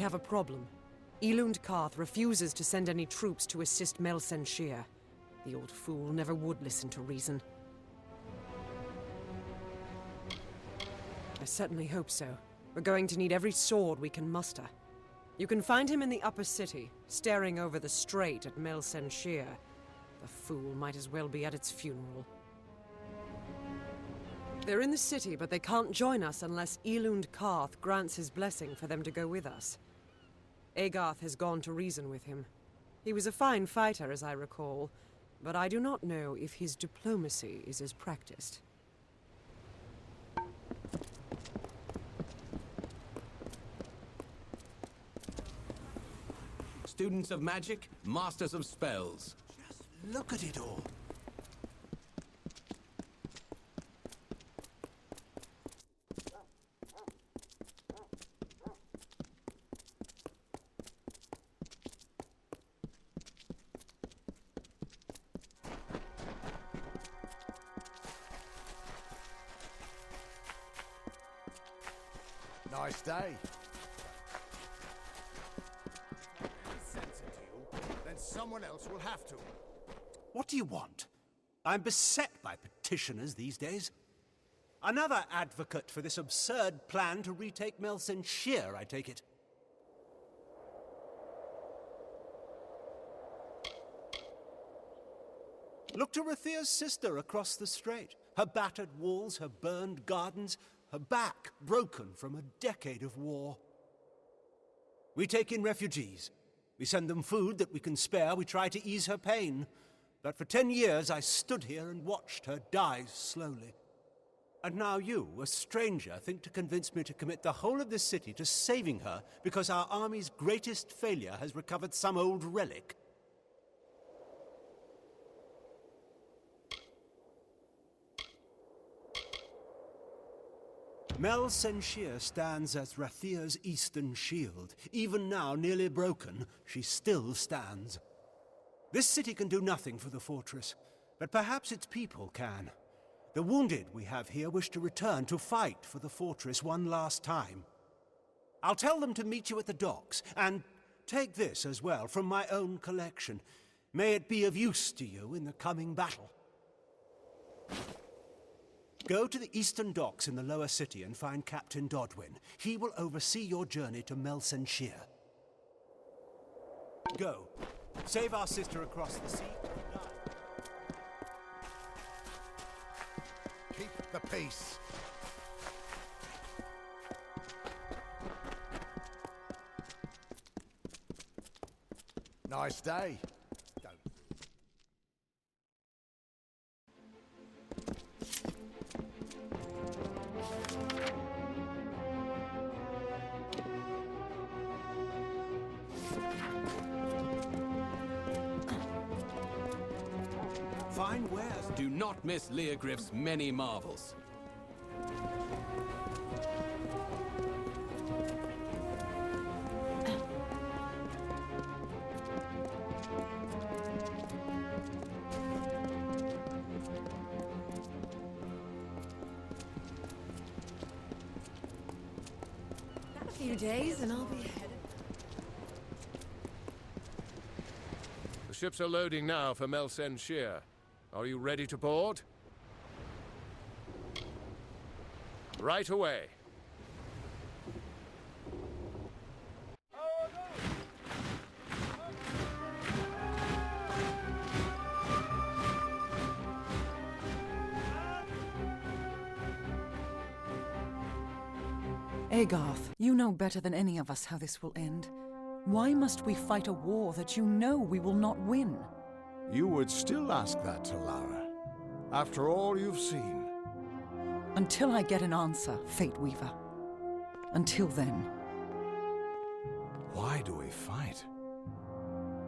have a problem. Elund Karth refuses to send any troops to assist Melsen Shir. The old fool never would listen to reason. I certainly hope so. We're going to need every sword we can muster. You can find him in the upper city, staring over the strait at Melsen Shir. The fool might as well be at its funeral. They're in the city, but they can't join us unless Elund Karth grants his blessing for them to go with us. Agarth has gone to reason with him. He was a fine fighter, as I recall, but I do not know if his diplomacy is as practiced. Students of magic, masters of spells. Just look at it all. Nice day. Then someone else will have to. What do you want? I'm beset by petitioners these days. Another advocate for this absurd plan to retake Melsen Shir, I take it. Look to Rathia's sister across the strait. Her battered walls, her burned gardens, her back broken from a decade of war. We take in refugees. We send them food that we can spare. We try to ease her pain. But for 10 years I stood here and watched her die slowly. And now you, a stranger, think to convince me to commit the whole of this city to saving her because our army's greatest failure has recovered some old relic. Melsen Shir stands as Rathia's eastern shield. Even now, nearly broken, she still stands. This city can do nothing for the fortress, but perhaps its people can. The wounded we have here wish to return to fight for the fortress one last time. I'll tell them to meet you at the docks, and take this as well from my own collection. May it be of use to you in the coming battle. Go to the eastern docks in the lower city and find Captain Dodwin. He will oversee your journey to Melsen Shir. Go. Save our sister across the sea. Keep the peace. Nice day. Fine wares. Do not miss Leogriff's many marvels. A few days and I'll be headed. The ships are loading now for Melsen Shir. Are you ready to board? Right away. Agarth, you know better than any of us how this will end. Why must we fight a war that you know we will not win? You would still ask that to Lara, after all you've seen. Until I get an answer, Fate Weaver. Until then. Why do we fight?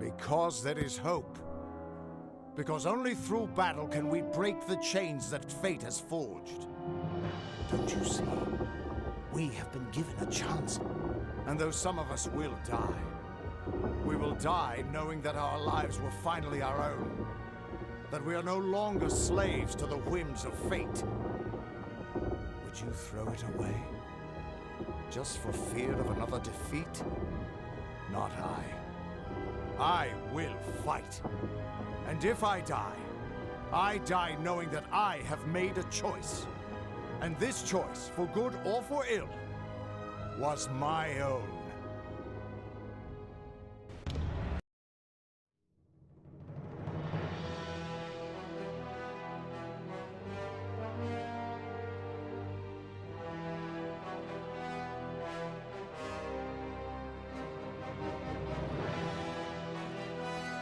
Because there is hope. Because only through battle can we break the chains that fate has forged. Don't you see? We have been given a chance. And though some of us will die, we will die knowing that our lives were finally our own. That we are no longer slaves to the whims of fate. Would you throw it away? Just for fear of another defeat? Not I. I will fight. And if I die knowing that I have made a choice. And this choice, for good or for ill, was my own.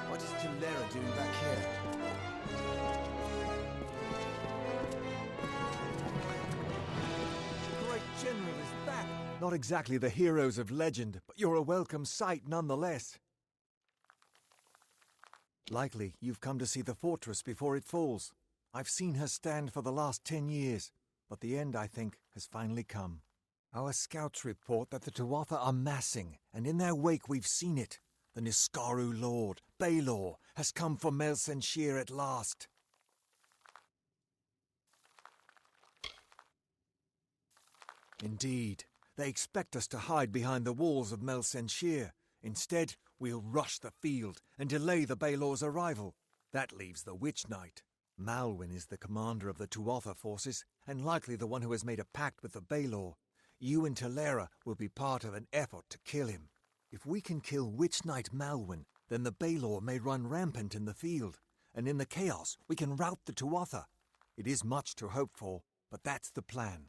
What is Tulera doing back here? The great general is back. Not exactly the heroes of legend, but you're a welcome sight nonetheless. Likely you've come to see the fortress before it falls. I've seen her stand for the last 10 years, but the end, I think, has finally come. Our scouts report that the Tuatha are massing, and in their wake we've seen it. The Niskaru Lord, Baylor, has come for Melsenshir at last. Indeed, they expect us to hide behind the walls of Melsenshir. Instead, we'll rush the field and delay the Baylor's arrival. That leaves the Witch Knight. Malwyn is the commander of the Tuatha forces, and likely the one who has made a pact with the Baylor. You and Tulera will be part of an effort to kill him. If we can kill Witch Knight Malwyn, then the Baylor may run rampant in the field, and in the chaos we can rout the Tuatha. It is much to hope for, but that's the plan.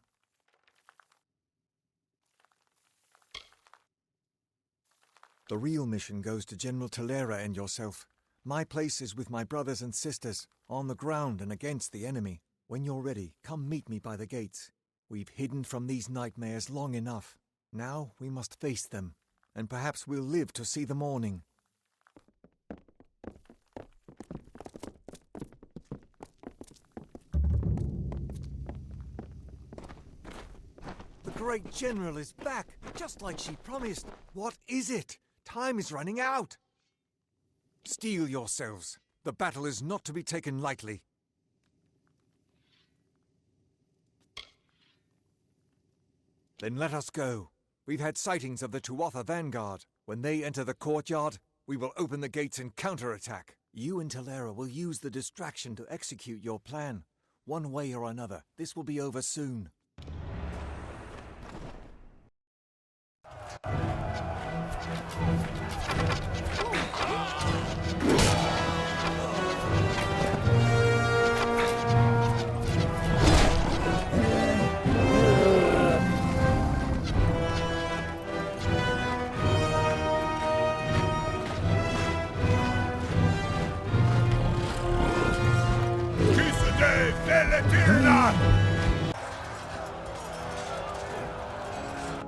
The real mission goes to General Tulera and yourself. My place is with my brothers and sisters, on the ground and against the enemy. When you're ready, come meet me by the gates. We've hidden from these nightmares long enough. Now we must face them, and perhaps we'll live to see the morning. The great general is back, just like she promised. What is it? Time is running out. Steel yourselves. The battle is not to be taken lightly. Then let us go. We've had sightings of the Tuatha vanguard. When they enter the courtyard, we will open the gates and counterattack. You and Tulera will use the distraction to execute your plan. One way or another, this will be over soon.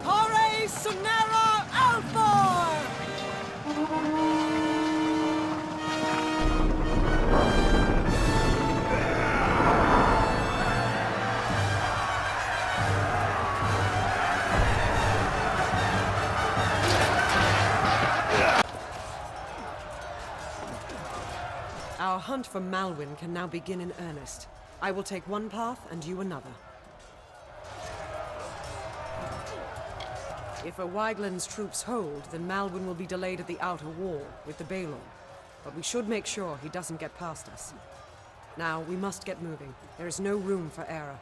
Hore Sunera Alfor! Our hunt for Malwyn can now begin in earnest. I will take one path and you another. If Wygland's troops hold, then Malwyn will be delayed at the outer wall with the Baylor. But we should make sure he doesn't get past us. Now, we must get moving. There is no room for error.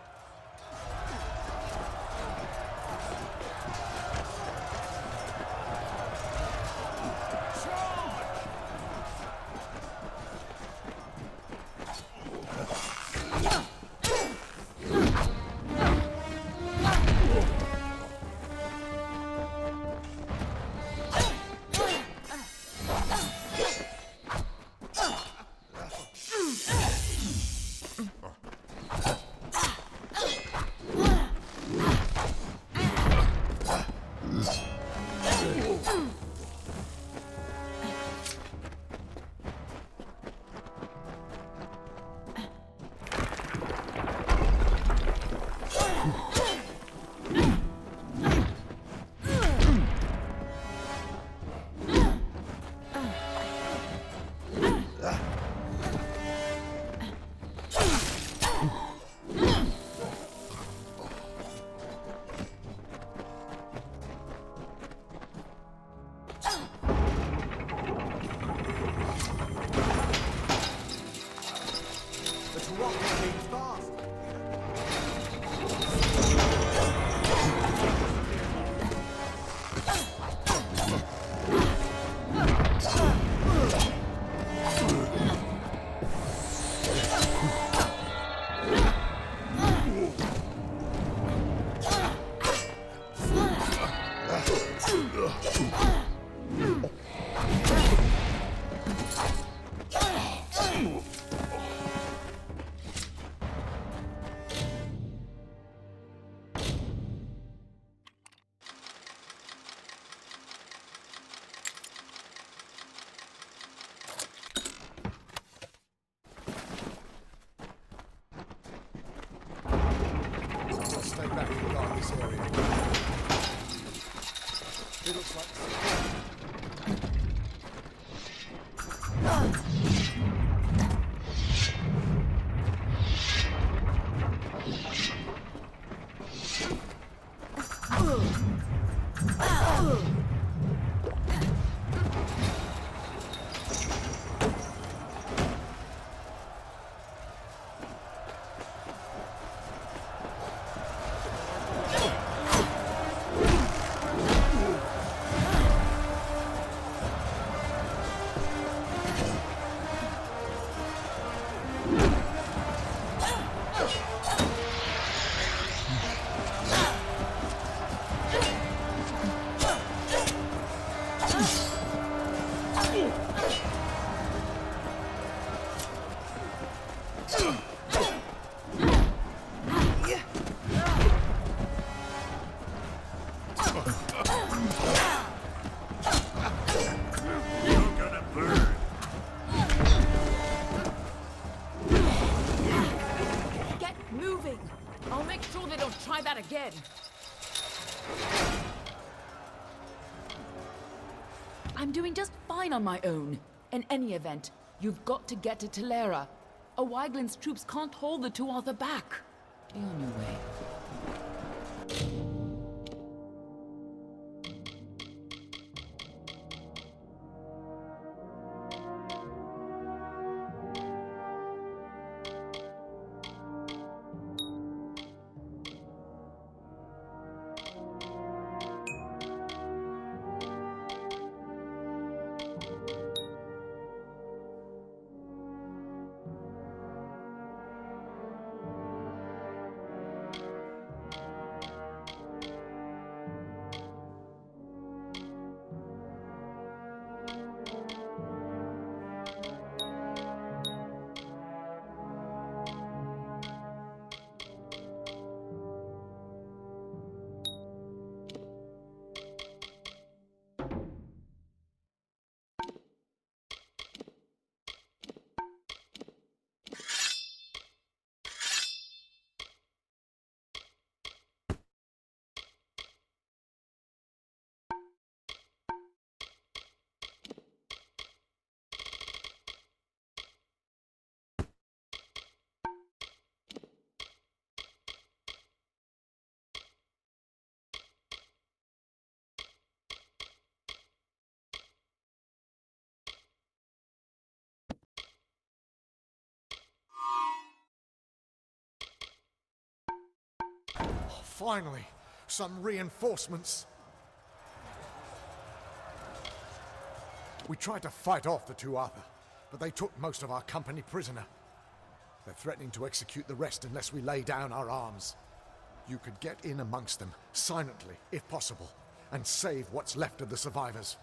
here. It looks like... Again. I'm doing just fine on my own. In any event, you've got to get to Telera. Wyglin's troops can't hold the Tuatha back. Be on your way. Finally, some reinforcements. We tried to fight off the Tuatha, but they took most of our company prisoner. They're threatening to execute the rest unless we lay down our arms. You could get in amongst them, silently, if possible, and save what's left of the survivors.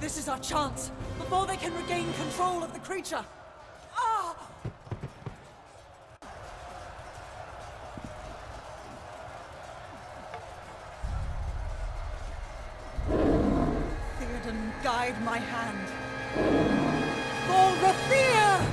This is our chance, before they can regain control of the creature! Ah! Theoden, guide my hand. For Rathir!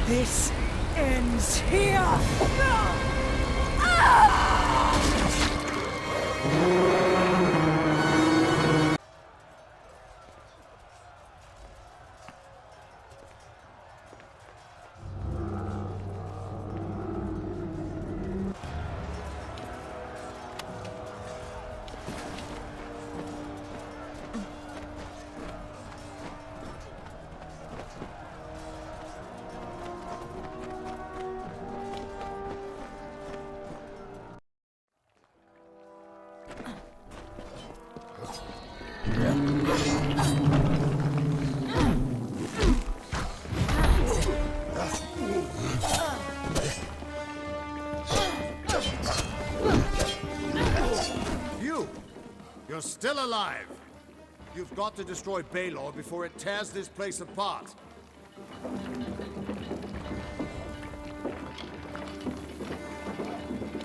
This ends here! You're still alive! You've got to destroy Baelor before it tears this place apart.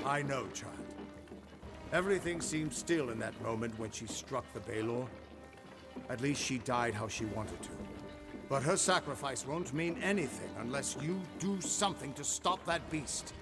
I know, child. Everything seemed still in that moment when she struck the Baelor. At least she died how she wanted to. But her sacrifice won't mean anything unless you do something to stop that beast.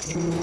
The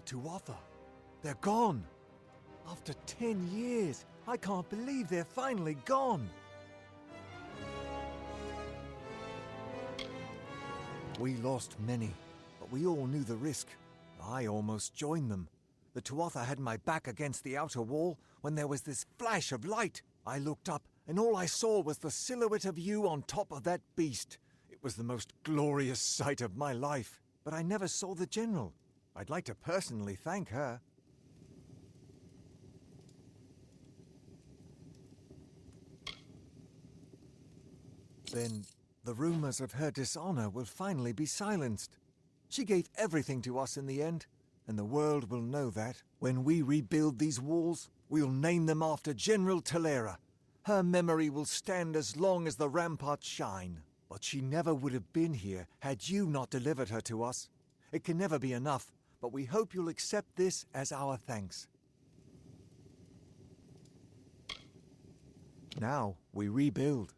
Tuatha. They're gone. After 10 years, I can't believe they're finally gone. We lost many, but we all knew the risk. I almost joined them. The Tuatha had my back against the outer wall when there was this flash of light. I looked up, and all I saw was the silhouette of you on top of that beast. It was the most glorious sight of my life. But I never saw the General. I'd like to personally thank her. Then the rumors of her dishonor will finally be silenced. She gave everything to us in the end, and the world will know that. When we rebuild these walls, we'll name them after General Talera. Her memory will stand as long as the ramparts shine. But she never would have been here had you not delivered her to us. It can never be enough, but we hope you'll accept this as our thanks. Now we rebuild.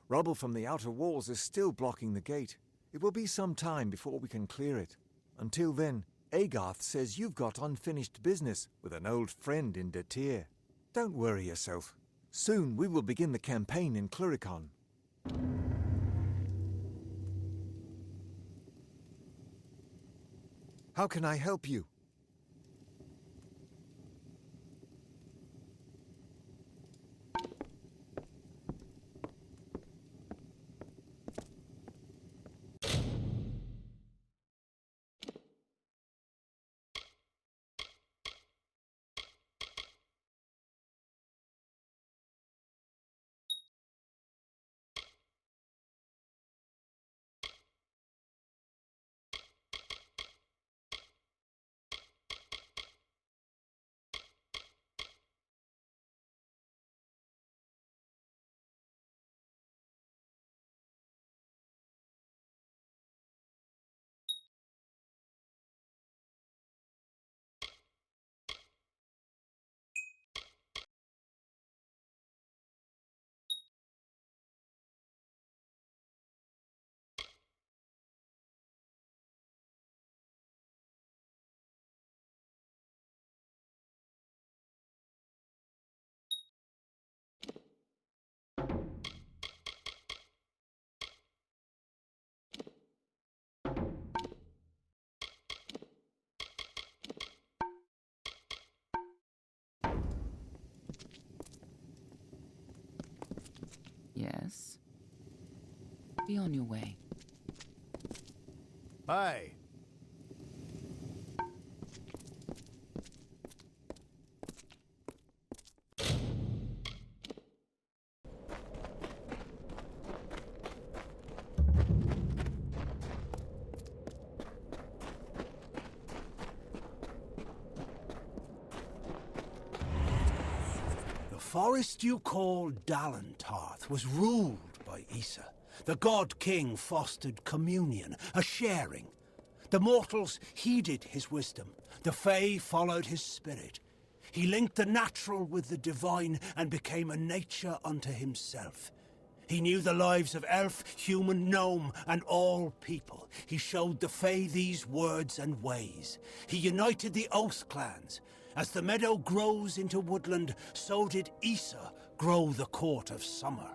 Rubble from the outer walls is still blocking the gate. It will be some time before we can clear it. Until then, Agarth says you've got unfinished business with an old friend in Detir. Don't worry yourself. Soon we will begin the campaign in Cluricon. How can I help you? Yes. Be on your way. Aye. The forest you call Dalantarth was ruled by Issa. The god-king fostered communion, a sharing. The mortals heeded his wisdom. The Fae followed his spirit. He linked the natural with the divine and became a nature unto himself. He knew the lives of elf, human, gnome, and all people. He showed the Fae these words and ways. He united the Oath clans. As the meadow grows into woodland, so did Issa grow the court of summer.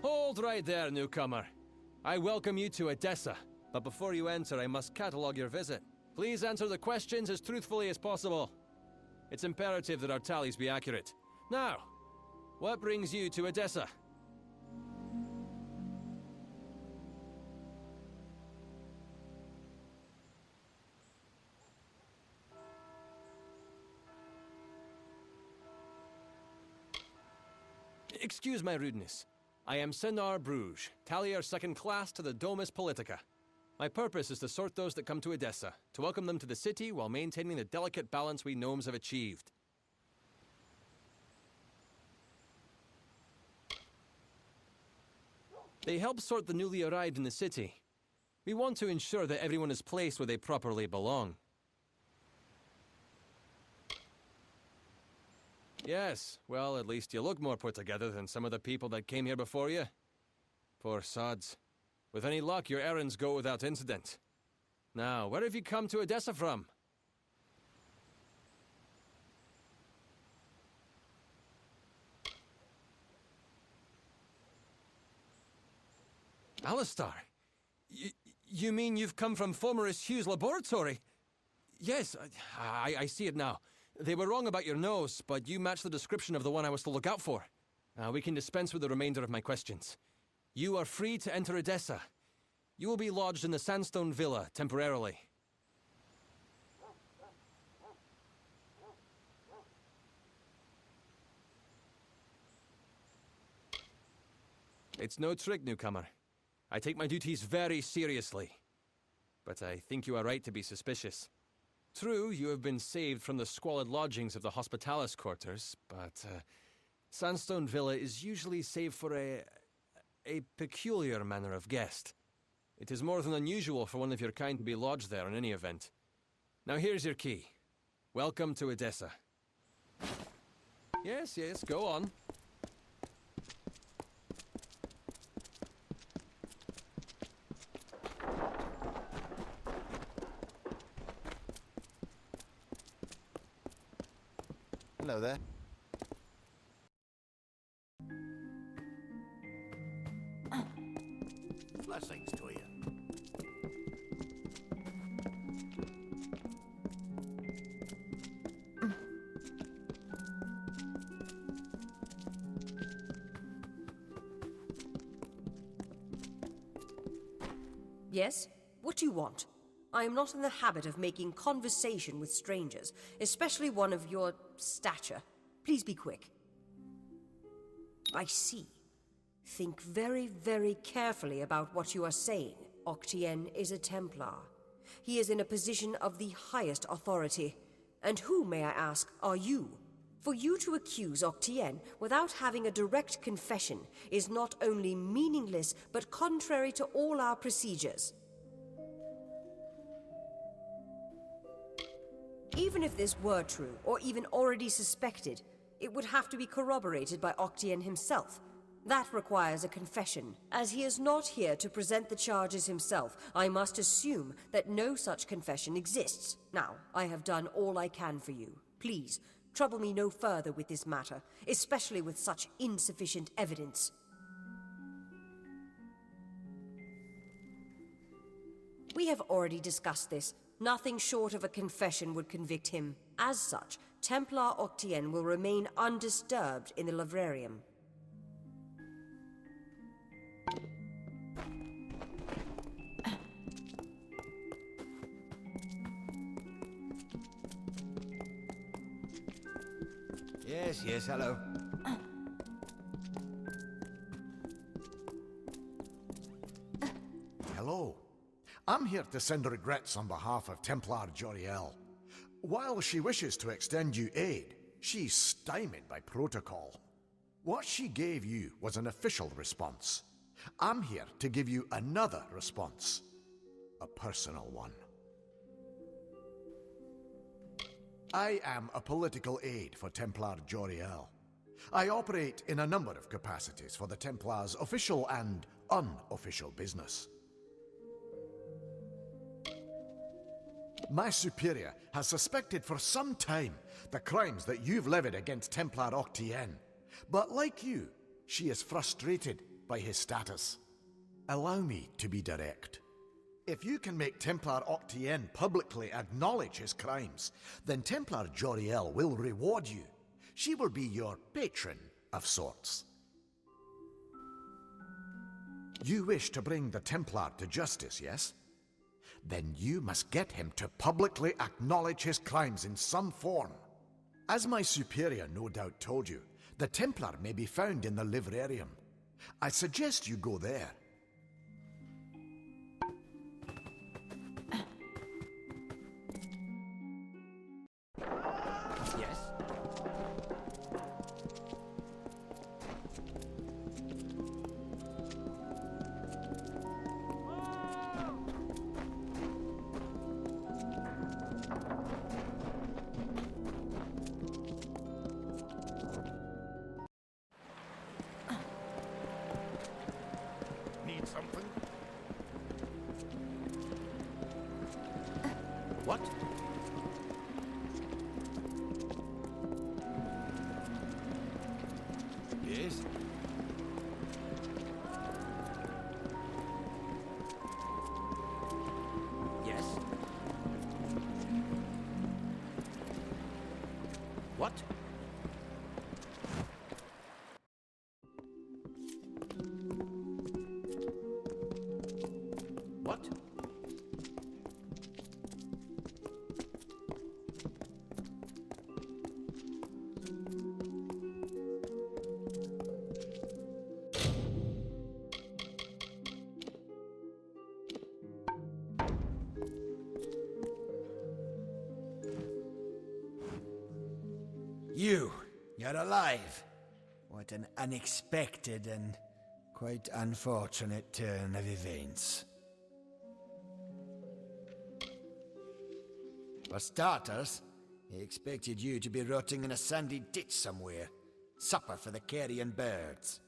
Hold right there, newcomer. I welcome you to Edessa, but before you enter, I must catalogue your visit. Please answer the questions as truthfully as possible. It's imperative that our tallies be accurate. Now, what brings you to Edessa? Excuse my rudeness. I am Senar Bruges, Tallier second class to the Domus Politica. My purpose is to sort those that come to Edessa, to welcome them to the city while maintaining the delicate balance we gnomes have achieved. They help sort the newly arrived in the city. We want to ensure that everyone is placed where they properly belong. Yes, well, at least you look more put together than some of the people that came here before you. Poor sods. With any luck, your errands go without incident. Now, where have you come to Edessa from? Alistar? You mean you've come from Fomerus Hugh's laboratory? Yes, I see it now. They were wrong about your nose, but you match the description of the one I was to look out for. We can dispense with the remainder of my questions. You are free to enter Edessa. You will be lodged in the Sandstone Villa, temporarily. It's no trick, newcomer. I take my duties very seriously. But I think you are right to be suspicious. True, you have been saved from the squalid lodgings of the Hospitalis quarters, but Sandstone Villa is usually saved for a peculiar manner of guest. It is more than unusual for one of your kind to be lodged there in any event. Now here's your key. Welcome to Edessa. Yes, go on. Hello there. Blessings to you. Yes? What do you want? I am not in the habit of making conversation with strangers, especially one of your stature. Please be quick. I see. Think very, very carefully about what you are saying. Octien is a Templar. He is in a position of the highest authority. And who, may I ask, are you? For you to accuse Octien without having a direct confession is not only meaningless, but contrary to all our procedures. Even if this were true, or even already suspected, it would have to be corroborated by Octien himself. That requires a confession. As he is not here to present the charges himself, I must assume that no such confession exists. Now, I have done all I can for you. Please, trouble me no further with this matter, especially with such insufficient evidence. We have already discussed this. Nothing short of a confession would convict him. As such, Templar Octien will remain undisturbed in the Livrarium. Yes, hello. Hello. I'm here to send regrets on behalf of Templar Joriel. While she wishes to extend you aid, she's stymied by protocol. What she gave you was an official response. I'm here to give you another response. A personal one. I am a political aide for Templar Joriel. I operate in a number of capacities for the Templars' official and unofficial business. My superior has suspected for some time the crimes that you've levied against Templar Octien. But like you, she is frustrated by his status. Allow me to be direct. If you can make Templar Octien publicly acknowledge his crimes, then Templar Joriel will reward you. She will be your patron of sorts. You wish to bring the Templar to justice, yes? Then you must get him to publicly acknowledge his crimes in some form. As my superior no doubt told you, The Templar may be found in the livrarium. I suggest you go there. Yes? Need something? What? Yes? Yes? What? What? You're alive. What an unexpected and quite unfortunate turn of events. For starters, he expected you to be rotting in a sandy ditch somewhere. Supper for the carrion birds.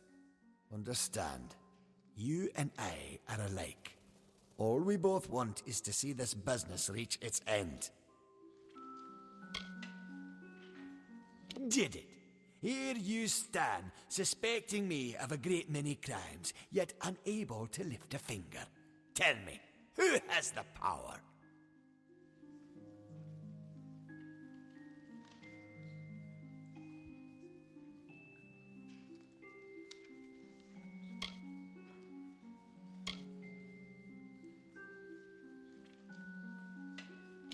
Understand, you and I are alike. All we both want is to see this business reach its end. Did it? Here you stand, suspecting me of a great many crimes, yet unable to lift a finger. Tell me, who has the power?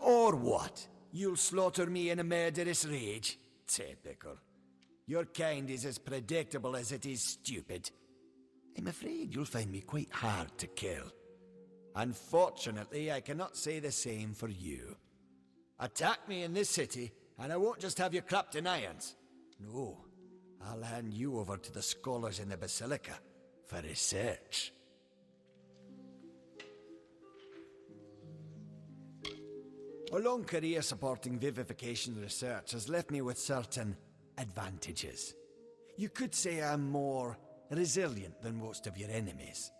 Or what? You'll slaughter me in a murderous rage? Typical. Your kind is as predictable as it is stupid. I'm afraid you'll find me quite hard to kill. Unfortunately, I cannot say the same for you. Attack me in this city, and I won't just have you clapped in irons. No, I'll hand you over to the scholars in the Basilica for research. A long career supporting vivification research has left me with certain advantages. You could say I'm more resilient than most of your enemies.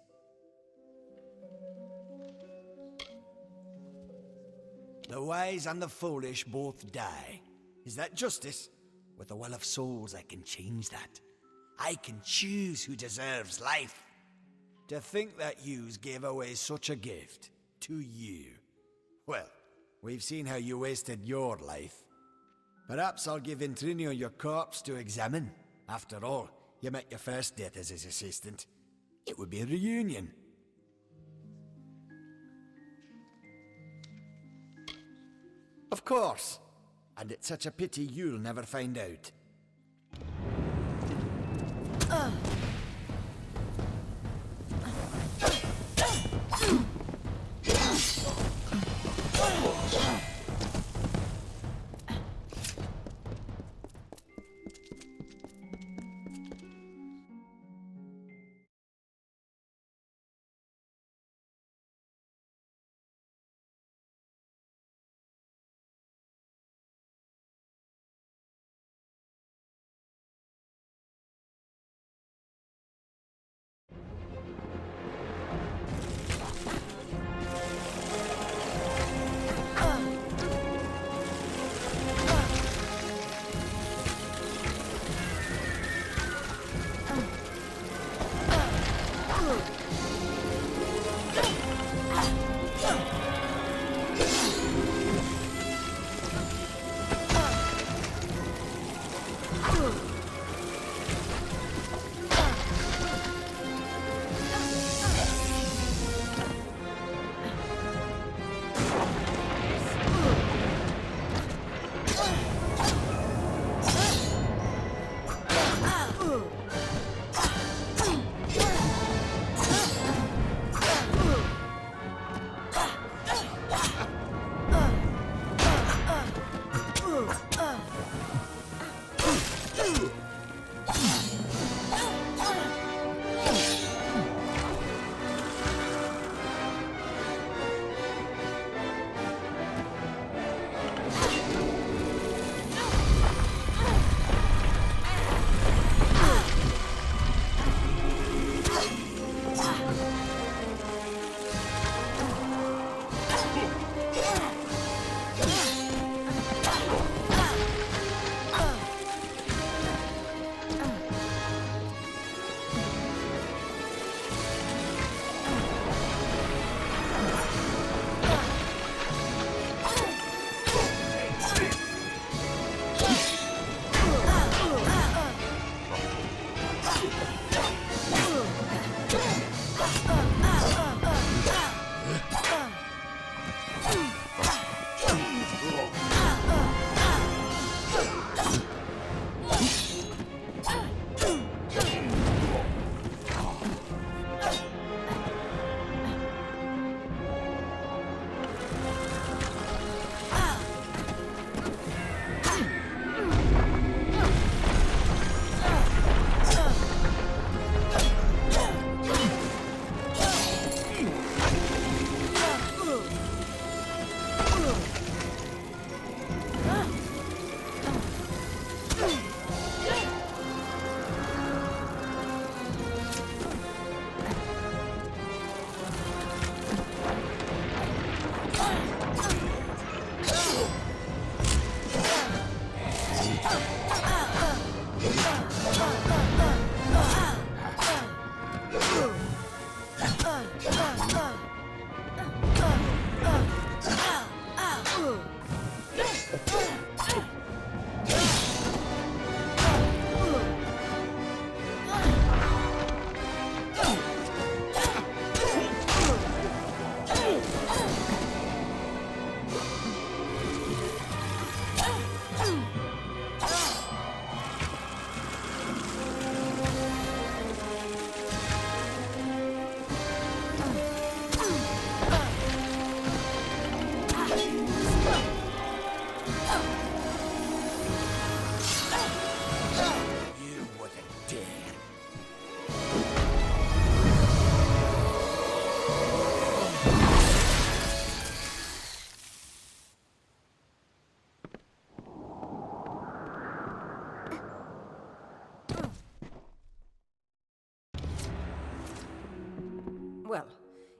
The wise and the foolish both die. Is that justice? With the will of souls, I can change that. I can choose who deserves life. To think that yous gave away such a gift to you. Well, we've seen how you wasted your life. Perhaps I'll give Intrinio your corpse to examine. After all, you met your first death as his assistant. It would be a reunion. Of course. And it's such a pity you'll never find out.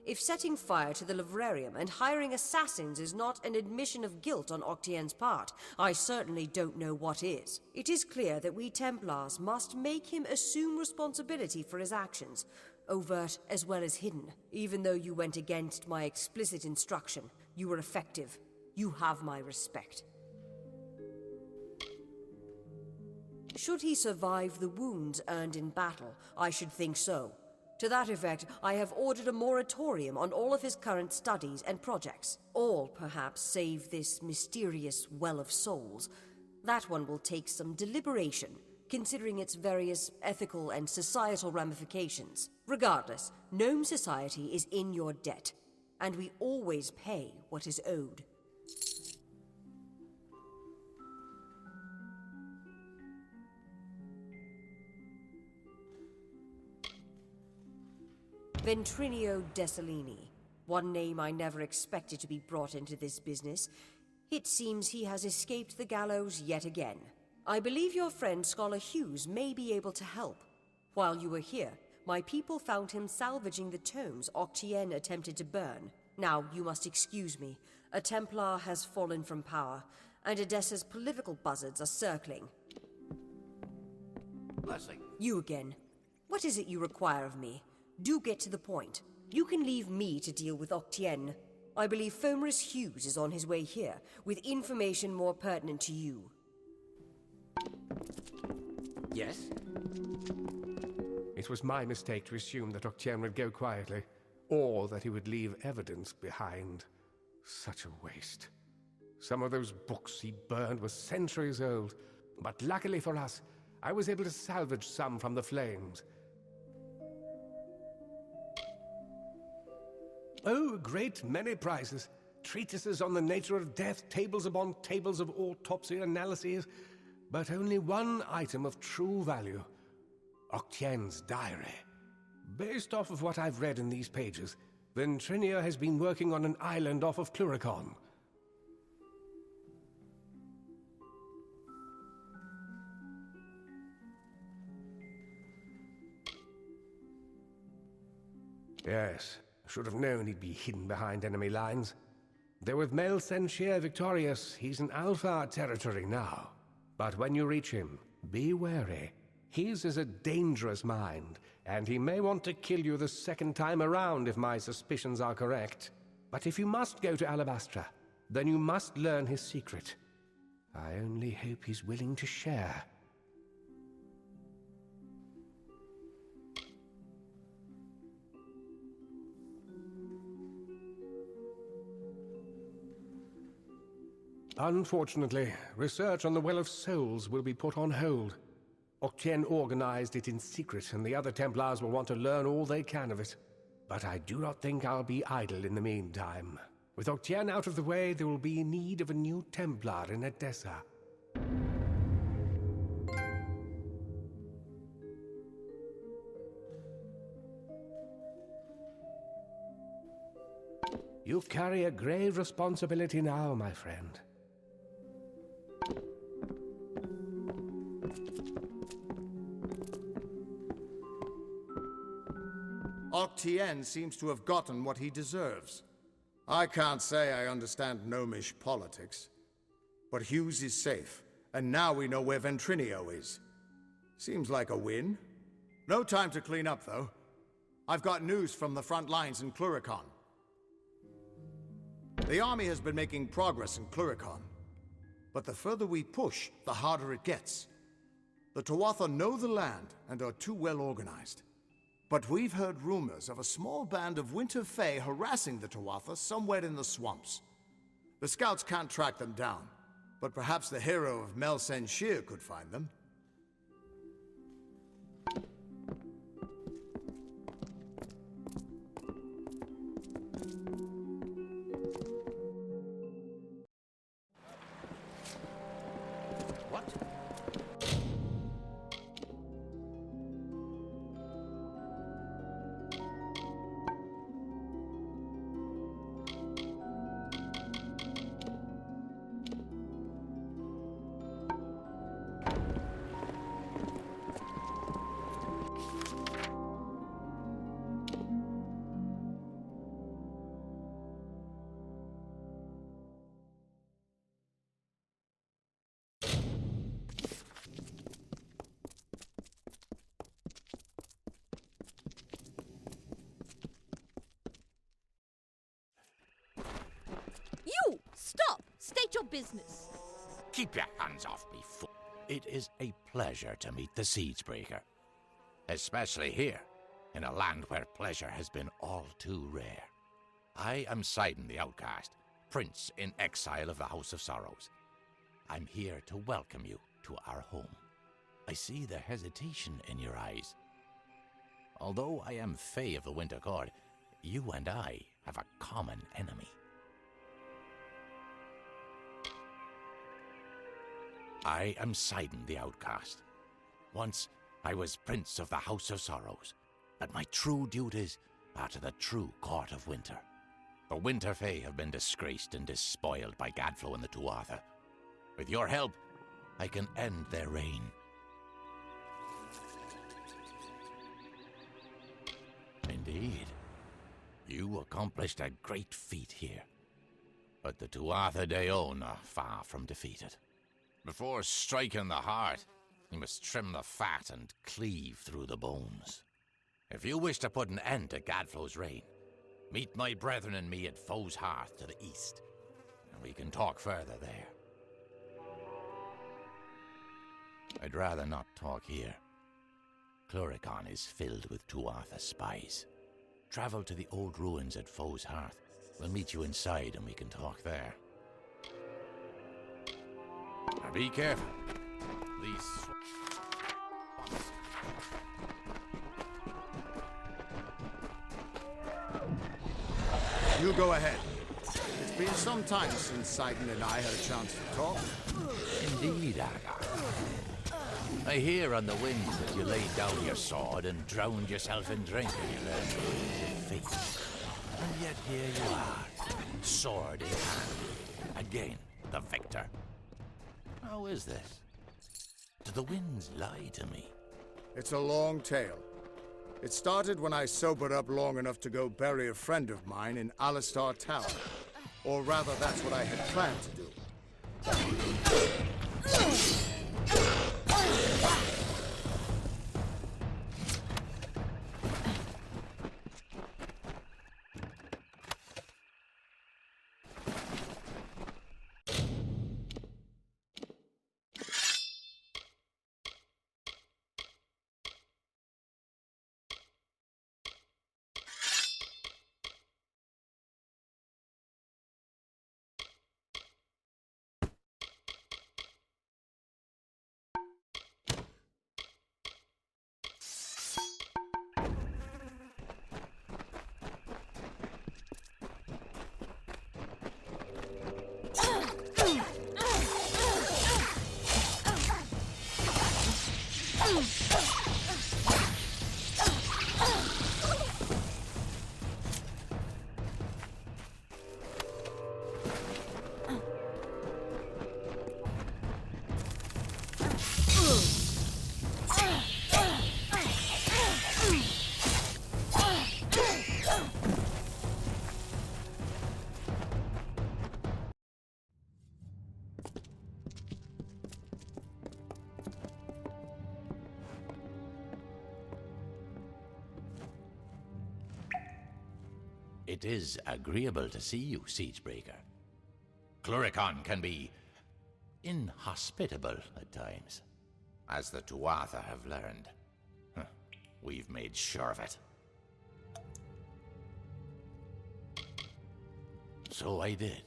If setting fire to the livrarium and hiring assassins is not an admission of guilt on Octien's part, I certainly don't know what is. It is clear that we Templars must make him assume responsibility for his actions, overt as well as hidden. Even though you went against my explicit instruction, you were effective. You have my respect. Should he survive the wounds earned in battle, I should think so. To that effect, I have ordered a moratorium on all of his current studies and projects. All, perhaps, save this mysterious Well of Souls. That one will take some deliberation, considering its various ethical and societal ramifications. Regardless, Gnome society is in your debt, and we always pay what is owed. Ventrinio Desalini. One name I never expected to be brought into this business. It seems he has escaped the gallows yet again. I believe your friend Scholar Hughes may be able to help. While you were here, my people found him salvaging the tomes Octien attempted to burn. Now, you must excuse me. A Templar has fallen from power, and Edessa's political buzzards are circling. Blessing. You again. What is it you require of me? Do get to the point. You can leave me to deal with Octien. I believe Fomerus Hughes is on his way here, with information more pertinent to you. Yes? It was my mistake to assume that Octien would go quietly, or that he would leave evidence behind. Such a waste. Some of those books he burned were centuries old, but luckily for us, I was able to salvage some from the flames. Oh, a great many prizes. Treatises on the nature of death, tables upon tables of autopsy analyses, but only one item of true value. Octien's diary. Based off of what I've read in these pages, Ventrinio has been working on an island off of Cluricon. Yes. Should have known he'd be hidden behind enemy lines. Though with Mel Senshir victorious, he's in Alpha territory now. But when you reach him, be wary. His is a dangerous mind, and he may want to kill you the second time around if my suspicions are correct. But if you must go to Alabastra, then you must learn his secret. I only hope he's willing to share. Unfortunately, research on the Well of Souls will be put on hold. Octien organized it in secret, and the other Templars will want to learn all they can of it. But I do not think I'll be idle in the meantime. With Octien out of the way, there will be need of a new Templar in Edessa. You carry a grave responsibility now, my friend. Octien seems to have gotten what he deserves. I can't say I understand gnomish politics, but Hughes is safe, and now we know where Ventrinio is. Seems like a win. No time to clean up, though. I've got news from the front lines in Cluricon. The army has been making progress in Cluricon, but the further we push, the harder it gets. The Tuatha know the land and are too well organized. But we've heard rumors of a small band of Winter Fae harassing the Tuatha somewhere in the swamps. The scouts can't track them down, but perhaps the hero of Mel Senshir could find them. business. Keep your hands off me, fool. It is a pleasure to meet the Siegebreaker. Especially here, in a land where pleasure has been all too rare. I am Sidon the Outcast, Prince in exile of the House of Sorrows. I'm here to welcome you to our home. I see the hesitation in your eyes. Although I am Fae of the Winter Court, you and I have a common enemy. I am Sidon the Outcast. Once, I was Prince of the House of Sorrows, but my true duties are to the true Court of Winter. The Winter Fae have been disgraced and despoiled by Gadflow and the Tuatha. With your help, I can end their reign. Indeed. You accomplished a great feat here. But the Tuatha De Own are far from defeated. Before striking the heart, you must trim the fat and cleave through the bones. If you wish to put an end to Gadflow's reign, meet my brethren and me at Foe's Hearth to the east, and we can talk further there. I'd rather not talk here. Cluricon is filled with Tuatha spies. Travel to the old ruins at Foe's Hearth. We'll meet you inside and we can talk there. Now be careful. These... You go ahead. It's been some time since Sidon and I had a chance to talk. Indeed, Aga. I hear on the wind that you laid down your sword and drowned yourself in drink and you learned to lose your fate. And yet here you are, sword in hand. Again, the victor. How is this? Do the winds lie to me? It's a long tale. It started when I sobered up long enough to go bury a friend of mine in Alistar Tower. Or rather, that's what I had planned to do. It is agreeable to see you, Siegebreaker. Cluricon can be inhospitable at times, as the Tuatha have learned. We've made sure of it. So I did.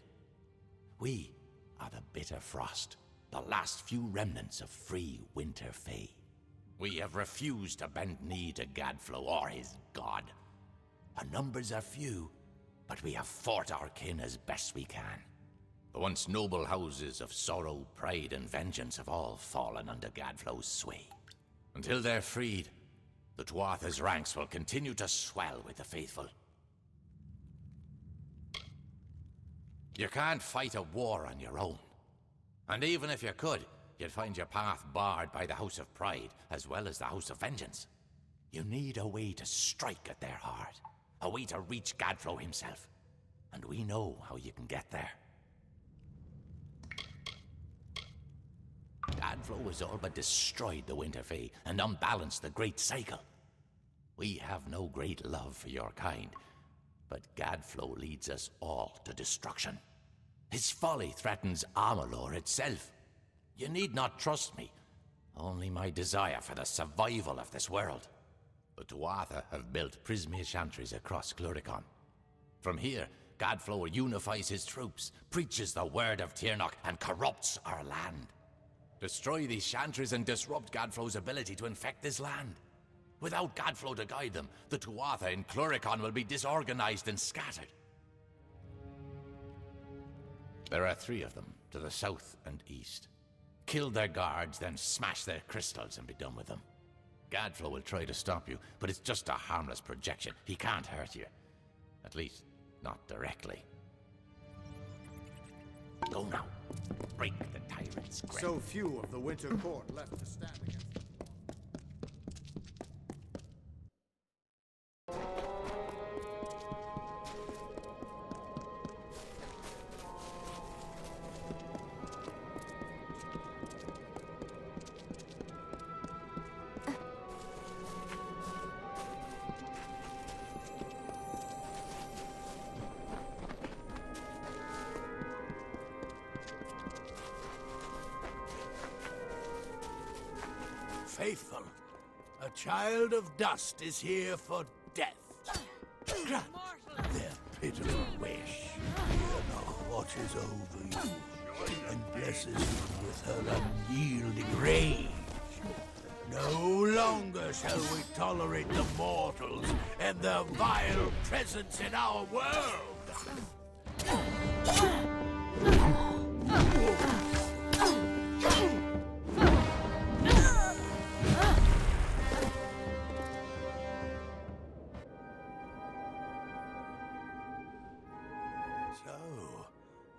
We are the Bitter Frost, the last few remnants of free Winter Fae. We have refused to bend knee to Gadflow or his god. Our numbers are few, but we have fought our kin as best we can. The once noble houses of sorrow, pride, and vengeance have all fallen under Gadflow's sway. Until they're freed, the Tuatha's ranks will continue to swell with the faithful. You can't fight a war on your own. And even if you could, you'd find your path barred by the House of Pride, as well as the House of Vengeance. You need a way to strike at their heart. A way to reach Gadflow himself. And we know how you can get there. Gadflow has all but destroyed the Winter Fae and unbalanced the Great Cycle. We have no great love for your kind, but Gadflow leads us all to destruction. His folly threatens Amalur itself. You need not trust me, only my desire for the survival of this world. The Tuatha have built Prismia chantries across Cluricon. From here, Gadflow unifies his troops, preaches the word of Tirnoch, and corrupts our land. Destroy these chantries and disrupt Gadflow's ability to infect this land. Without Gadflow to guide them, the Tuatha in Cluricon will be disorganized and scattered. There are 3 of them, to the south and east. Kill their guards, then smash their crystals and be done with them. Gadflow will try to stop you, but it's just a harmless projection. He can't hurt you. At least, not directly. Go now. Break the tyrant's grip. So few of the Winter Court left to stand against them. Faithful, a child of dust is here for death. Grant their pitiful wish. Tirnoch watches over you and blesses you with her unyielding rage. No longer shall we tolerate the mortals and their vile presence in our world.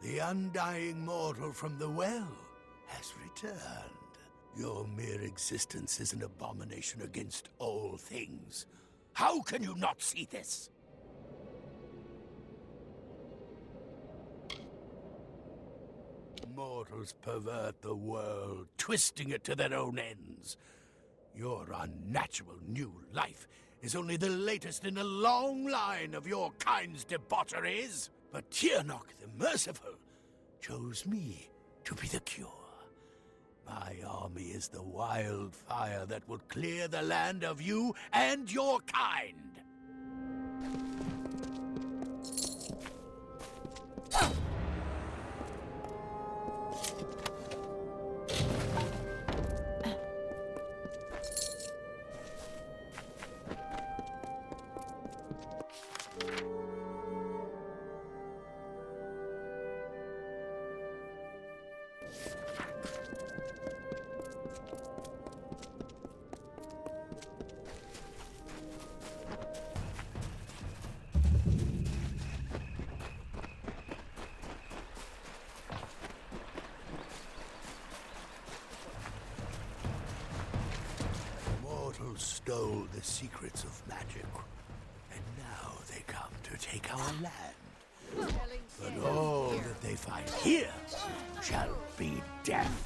The undying mortal from the well has returned. Your mere existence is an abomination against all things. How can you not see this? Mortals pervert the world, twisting it to their own ends. Your unnatural new life is only the latest in a long line of your kind's debaucheries. But Tirnoch the Merciful chose me to be the cure. My army is the wildfire that will clear the land of you and your kind. Stole the secrets of magic, and now they come to take our land. But all that they find here shall be death.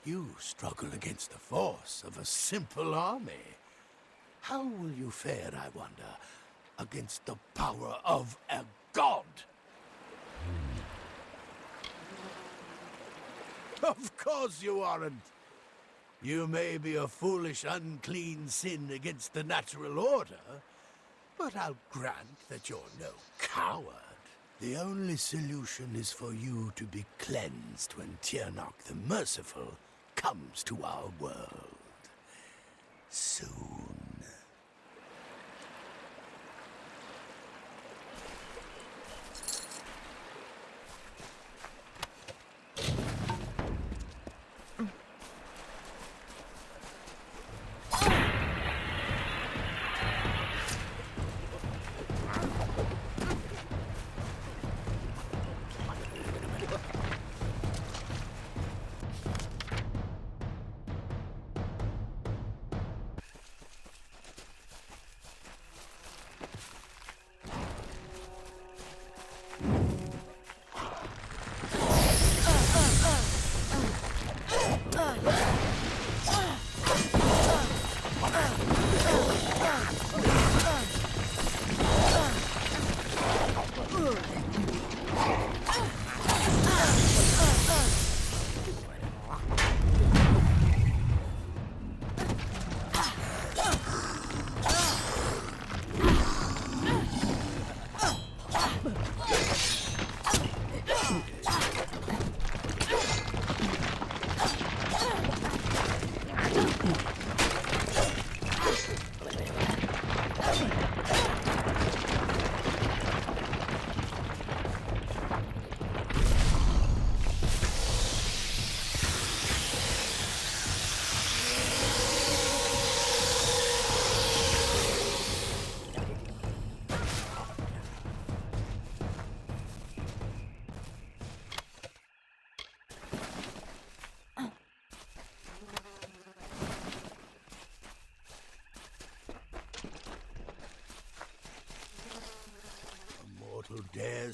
You struggle against the force of a simple army. How will you fare, I wonder, against the power of a god? Of course you aren't. You may be a foolish, unclean sin against the natural order, but I'll grant that you're no coward. The only solution is for you to be cleansed when Tirnoch the Merciful comes to our world. Soon.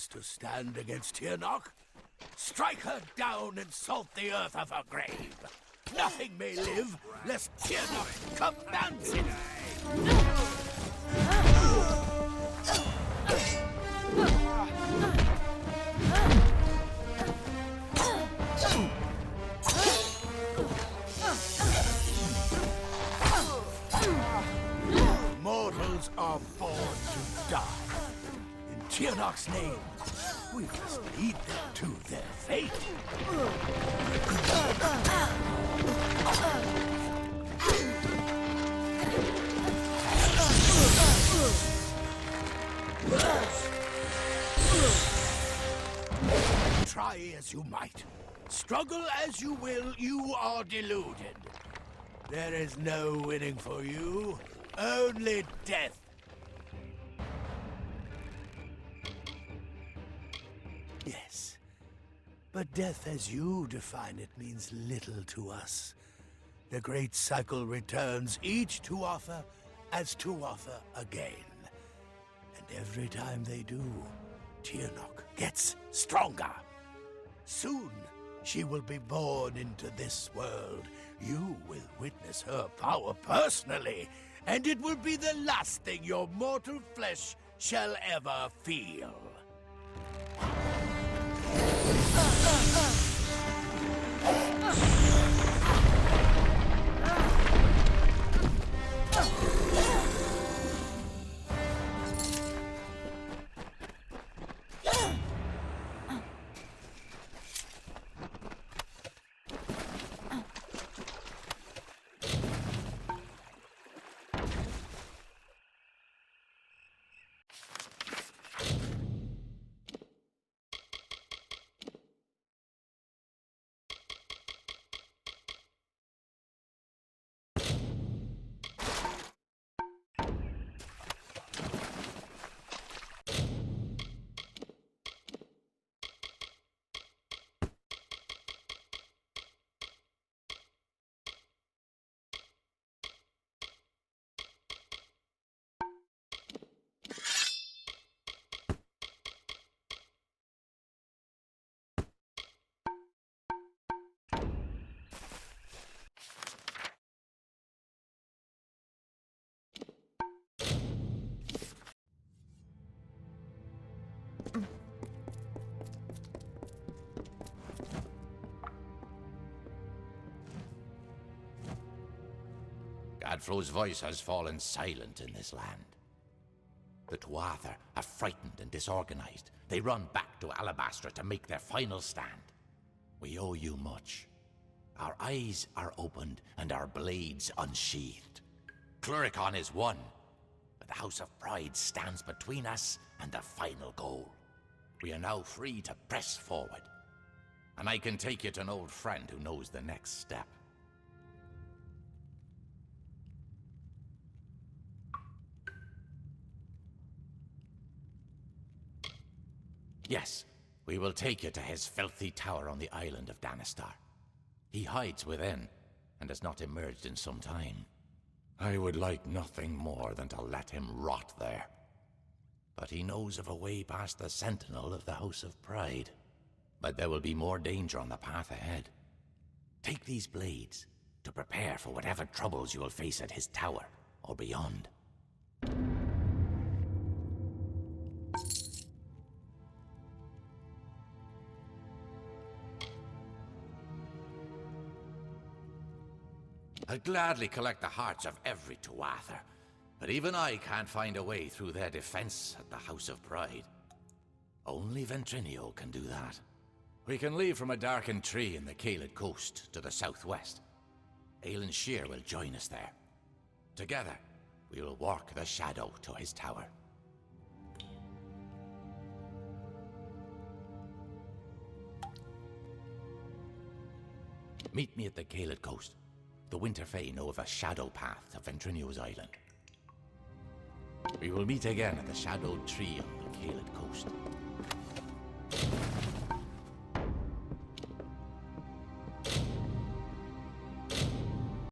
dares to stand against Tirnoch, strike her down and salt the earth of her grave. Nothing may live, lest Tirnoch commands it. Mortals are born to die. In Tirnoch's name, we must lead them to their fate. Try as you might, struggle as you will, you are deluded. There is no winning for you, only death. Yes, but death as you define it means little to us. The great cycle returns, each to offer as to offer again. And every time they do, Tirnoch gets stronger. Soon, she will be born into this world. You will witness her power personally, and it will be the last thing your mortal flesh shall ever feel. Godfrey's voice has fallen silent in this land. The Tuatha are frightened and disorganized. They run back to Alabastra to make their final stand. We owe you much. Our eyes are opened and our blades unsheathed. Cluricon is won, but the House of Pride stands between us and the final goal. We are now free to press forward. And I can take you to an old friend who knows the next step. Yes, we will take you to his filthy tower on the island of Danistar. He hides within, and has not emerged in some time. I would like nothing more than to let him rot there. But he knows of a way past the sentinel of the House of Pride. But there will be more danger on the path ahead. Take these blades to prepare for whatever troubles you will face at his tower or beyond. I'd gladly collect the hearts of every Tuatha, but even I can't find a way through their defense at the House of Pride. Only Ventrinio can do that. We can leave from a darkened tree in the Caelid coast to the southwest. Aelin Shear will join us there. Together, we will walk the shadow to his tower. Meet me at the Caelid coast. The Winter Fae know of a shadow path to Ventrinio's island. We will meet again at the shadowed tree on the Caelid coast.